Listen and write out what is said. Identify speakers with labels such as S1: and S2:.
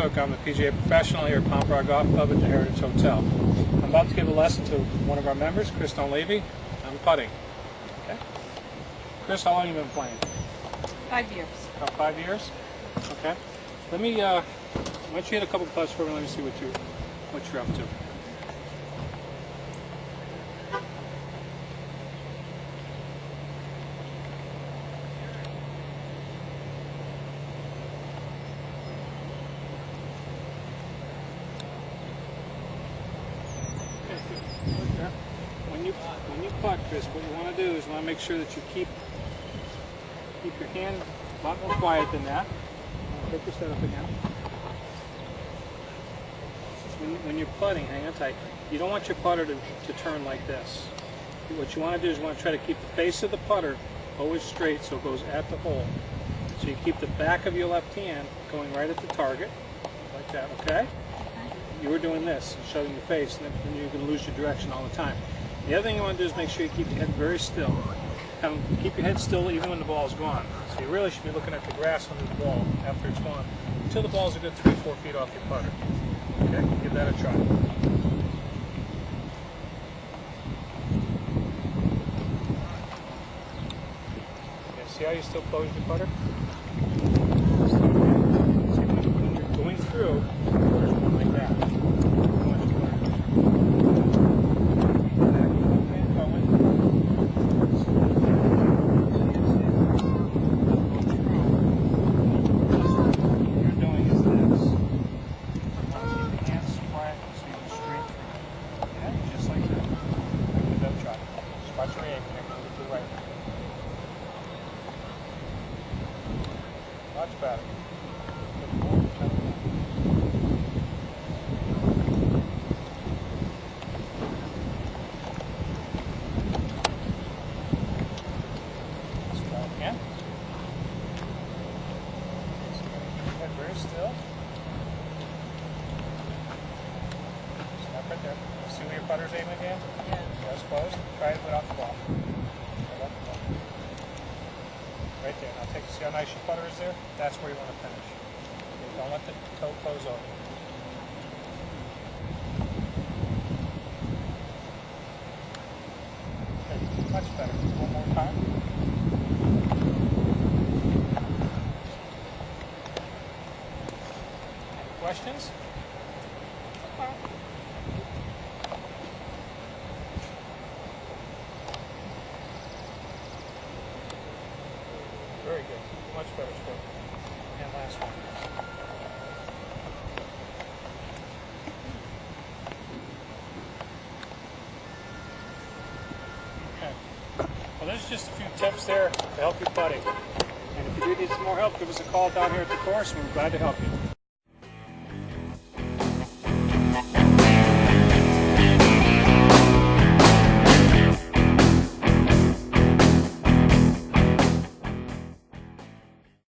S1: Cook. I'm the PGA professional here at Pompano Golf Club at the Heritage Hotel. I'm about to give a lesson to one of our members, Chris Levy. I'm putting. Okay. Chris, how long have you been playing?
S2: 5 years.
S1: About 5 years? Okay. Let me, why don't you hit a couple of putts for me, let me see what you're up to. When you putt, Chris, what you want to do is you want to make sure that you keep your hand a lot more quiet than that. Pick your setup again. When you're putting, hang on tight. You don't want your putter to turn like this. What you want to do is you want to try to keep the face of the putter always straight so it goes at the hole. So you keep the back of your left hand going right at the target, like that, okay? You were doing this, showing your face, and then you're going to lose your direction all the time. The other thing you want to do is make sure you keep your head very still. Keep your head still even when the ball is gone. So you really should be looking at the grass under the ball after it's gone, until the ball is a good 3-4 feet off your putter. Okay, give that a try. Okay, see how you still close your putter? See, when you're going through, there's one like that. Watch your aim and move to the right. Much better. Let's try again. Keep your head very still. Stop right there. See where your putter's aiming again?
S2: Yeah.
S1: That's closed. Try it without the ball. Right there. Now see how nice your putter is there? That's where you want to finish. Okay, don't let the toe close over. Okay, much better. One more time. Any questions? Very good. Much better stroke. And last one. Okay. Well, there's just a few tips there to help you putting. And if you do need some more help, give us a call down here at the course, and we're glad to help you.